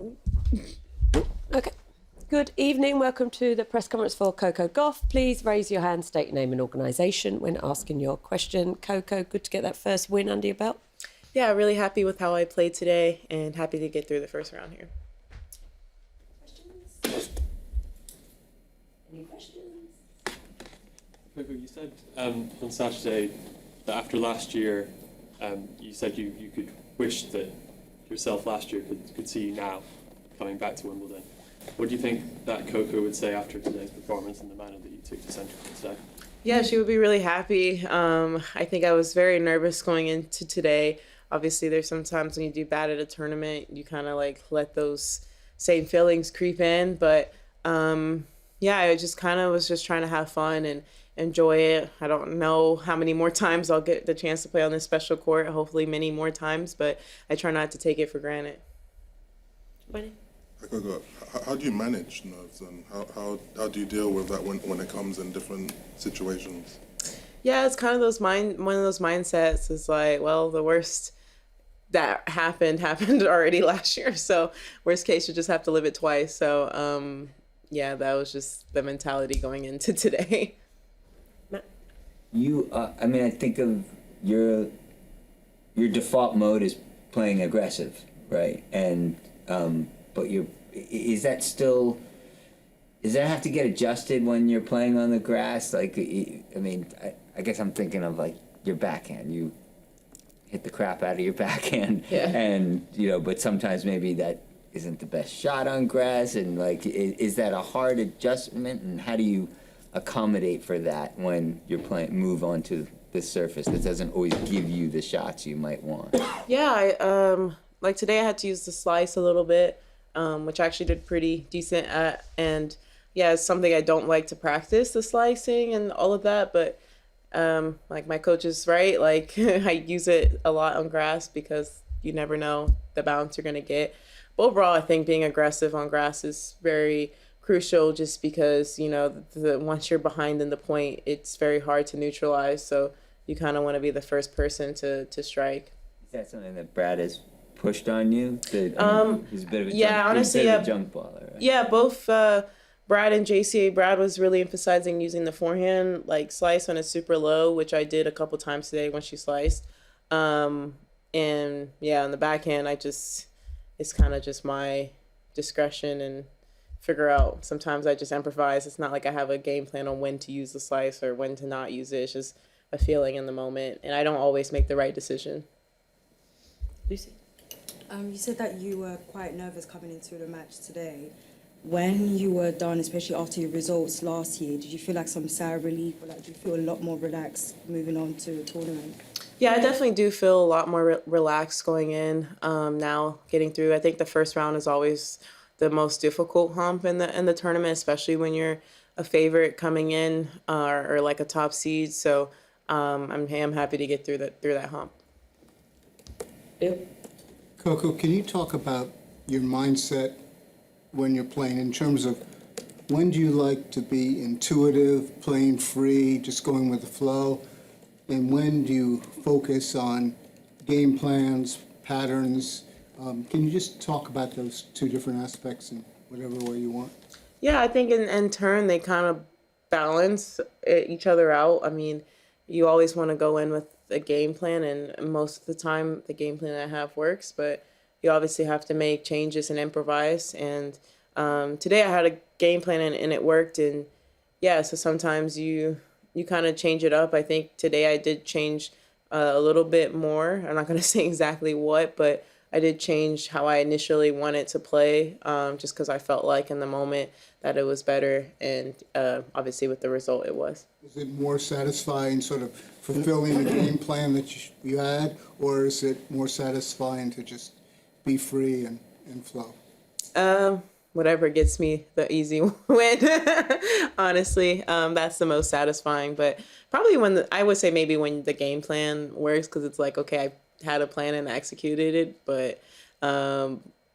Okay. Good evening. Welcome to the press conference for Coco Gauff. Please raise your hand, state your name and organisation when asking your question. Coco, good to get that first win under your belt. Yeah, really happy with how I played today and happy to get through the first round here. Questions? Any questions? Coco, you said on Saturday that after last year, you said you could wish that yourself last year could see you now coming back to Wimbledon. What do you think that Coco would say after today's performance and the manner that you took to centre today? Yeah, she would be really happy. I think I was very nervous going into today. Obviously, there's sometimes when you do bad at a tournament, you kind of like let those same feelings creep in. But yeah, I just kind of was just trying to have fun and enjoy it. I don't know how many more times I'll get the chance to play on this special court, hopefully many more times, but I try not to take it for granted. How do you manage nerves and how do you deal with that when it comes in different situations? Yeah, it's kind of one of those mindsets is like, well, the worst that happened already last year. So worst case, you just have to live it twice. So yeah, that was just the mentality going into today. I mean, I think of your default mode is playing aggressive, right? And but does that have to get adjusted when you're playing on the grass? Like, I mean, I guess I'm thinking of like your backhand. You hit the crap out of your backhand, Yeah. and but sometimes maybe that isn't the best shot on grass. And like, is that a hard adjustment? And how do you accommodate for that when you're move onto the surface that doesn't always give you the shots you might want? Yeah, like today I had to use the slice a little bit, which I actually did pretty decent at. And yeah, it's something I don't like to practice, the slicing and all of that. But like my coach is right, like I use it a lot on grass because you never know the bounce you're going to get. But overall, I think being aggressive on grass is very crucial just because, once you're behind in the point, it's very hard to neutralize. So you kind of want to be the first person to strike. Is that something that Brad has pushed on you? He's a bit of a junk baller, right? Yeah, both Brad and JCA. Brad was really emphasizing using the forehand, like slice when it's super low, which I did a couple times today when she sliced. And yeah, on the backhand, it's kind of just my discretion and figure out. Sometimes I just improvise. It's not like I have a game plan on when to use the slice or when to not use it. It's just a feeling in the moment, and I don't always make the right decision. Lucy? You said that you were quite nervous coming into the match today. When you were done, especially after your results last year, did you feel like some sigh of relief, or like do you feel a lot more relaxed moving on to the tournament? Yeah, I definitely do feel a lot more relaxed going in now, getting through. I think the first round is always the most difficult hump in the tournament, especially when you're a favorite coming in or like a top seed. So I'm happy to get through that hump. Bill? Coco, can you talk about your mindset when you're playing in terms of when do you like to be intuitive, playing free, just going with the flow, and when do you focus on game plans, patterns? Can you just talk about those two different aspects in whatever way you want? Yeah, I think in turn they kind of balance each other out. I mean, you always want to go in with a game plan, and most of the time the game plan I have works, but you obviously have to make changes and improvise. And today I had a game plan and it worked, and yeah, so sometimes you kind of change it up. I think today I did change a little bit more. I'm not going to say exactly what, but I did change how I initially wanted to play just because I felt like in the moment that it was better, and obviously with the result it was. Is it more satisfying sort of fulfilling the game plan that you had, or is it more satisfying to just be free and flow? Whatever gets me the easy win, honestly, that's the most satisfying. But probably I would say maybe when the game plan works, because it's like, okay, I had a plan and I executed it. But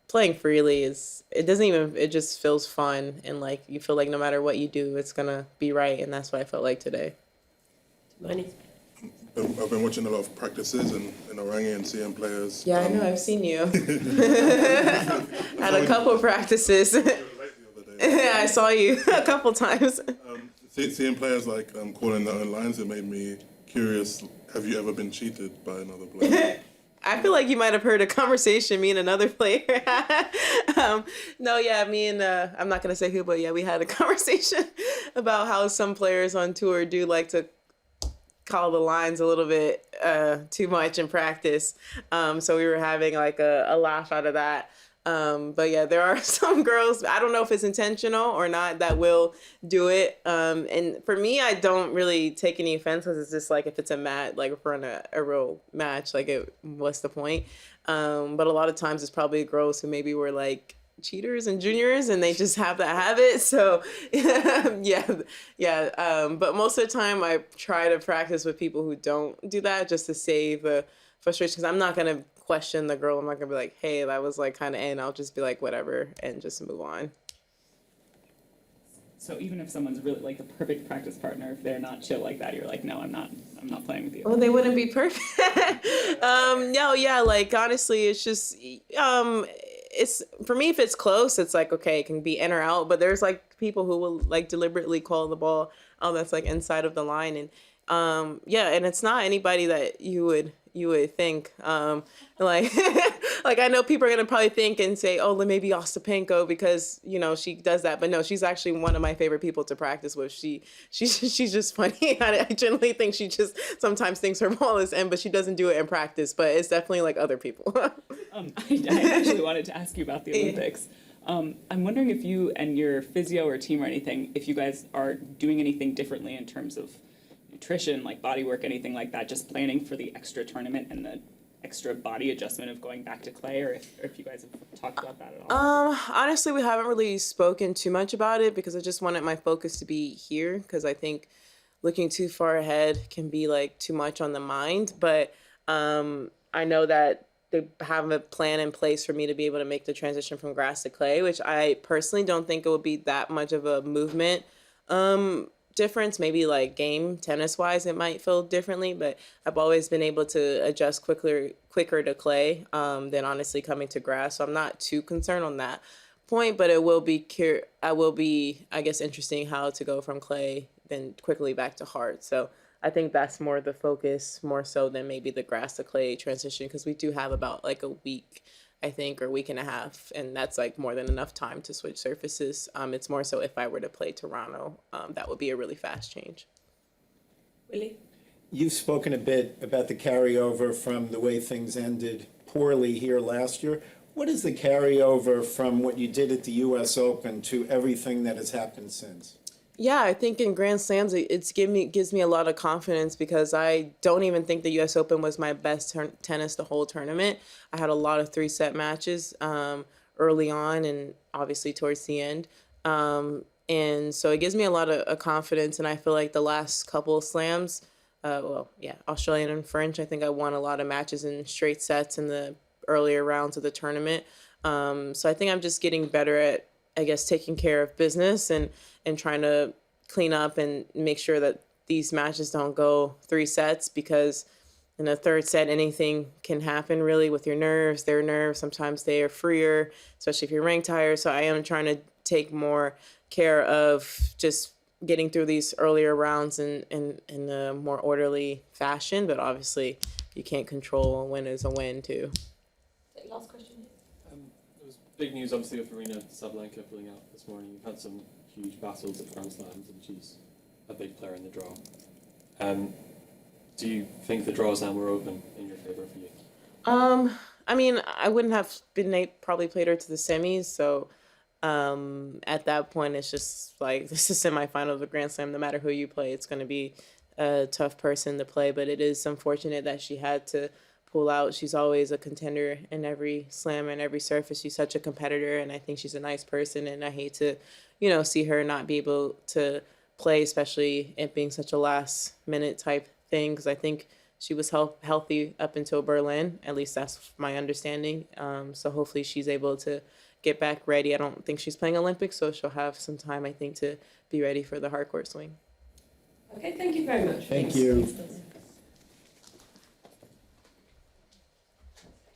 playing freely it just feels fun, and like you feel like no matter what you do, it's gonna be right, and that's what I felt like today. Money? I've been watching a lot of practices in Orangi and seeing players. Yeah, I know. I've seen you. Had a couple practices. I saw you a couple times. Seeing players like calling their own lines, it made me curious. Have you ever been cheated by another player? I feel like you might have heard a conversation, me and another player. No, yeah, me and, I'm not going to say who, but yeah, we had a conversation about how some players on tour do like to call the lines a little bit too much in practice. So we were having like a laugh out of that. But yeah, there are some girls, I don't know if it's intentional or not, that will do it. And for me, I don't really take any offense because it's just like if it's a match, like if we're in a real match, like what's the point? But a lot of times it's probably girls who maybe were like cheaters and juniors and they just have that habit. So yeah. But most of the time I try to practice with people who don't do that just to save the frustration because I'm not going to question the girl. I'm not gonna be like, hey, that was like kind of in. I'll just be like, whatever, and just move on. So even if someone's really like the perfect practice partner, if they're not chill like that, you're like, no, I'm not playing with you. Well, they wouldn't be perfect. No, yeah, like honestly, it's just, it's for me. If it's close, it's like okay, it can be in or out. But there's like people who will like deliberately call the ball out that's like inside of the line, and yeah, and it's not anybody that you would think, like, like I know people are gonna probably think and say, oh, maybe Ostapenko because you know she does that, but no, she's actually one of my favorite people to practice with. She's just funny. I generally think she just sometimes thinks her ball is in, but she doesn't do it in practice. But it's definitely like other people. I actually wanted to ask you about the Olympics. I'm wondering if you and your physio or team or anything, if you guys are doing anything differently in terms of nutrition, like body work, anything like that, just planning for the extra tournament and the extra body adjustment of going back to clay, or if you guys have talked about that at all? Honestly, we haven't really spoken too much about it because I just wanted my focus to be here because I think looking too far ahead can be like too much on the mind. But I know that they have a plan in place for me to be able to make the transition from grass to clay, which I personally don't think it would be that much of a movement difference. Maybe like game tennis wise it might feel differently, but I've always been able to adjust quicker to clay than honestly coming to grass, so I'm not too concerned on that point. But it will be I guess interesting how to go from clay then quickly back to hard. So I think that's more the focus, more so than maybe the grass to clay transition, because we do have about like a week, I think, or week and a half, and that's like more than enough time to switch surfaces. It's more so if I were to play Toronto, that would be a really fast change. Willie? You've spoken a bit about the carryover from the way things ended poorly here last year. What is the carryover from what you did at the U.S. Open to everything that has happened since? Yeah, I think in Grand Slams, gives me a lot of confidence because I don't even think the U.S. Open was my best tennis the whole tournament. I had a lot of 3-set matches early on and obviously towards the end. And so it gives me a lot of confidence, and I feel like the last couple of slams, Australian and French, I think I won a lot of matches in straight sets in the earlier rounds of the tournament. So I think I'm just getting better at, I guess, taking care of business and trying to clean up and make sure that these matches don't go 3 sets, because in a third set, anything can happen really with your nerves, their nerves. Sometimes they are freer, especially if you're ranked higher. So I am trying to take more care of just getting through these earlier rounds in a more orderly fashion. But obviously, you can't control a win is a win too. Last question. There was big news, obviously, with Arina Rodionova pulling out this morning. You've had some huge battles at Grand Slams, and she's a big player in the draw. Do you think the draws now were open in your favour for you? I mean, I wouldn't have probably played her to the semis, so at that point, it's just like, this is semifinal of the Grand Slam. No matter who you play, it's going to be a tough person to play, but it is unfortunate that she had to pull out. She's always a contender in every slam and every surface. She's such a competitor, and I think she's a nice person, and I hate to, see her not be able to play, especially it being such a last minute type thing, because I think she was healthy up until Berlin. At least that's my understanding. So hopefully she's able to get back ready. I don't think she's playing Olympics, so she'll have some time, I think, to be ready for the hardcourt swing. Okay, thank you very much. Thank you.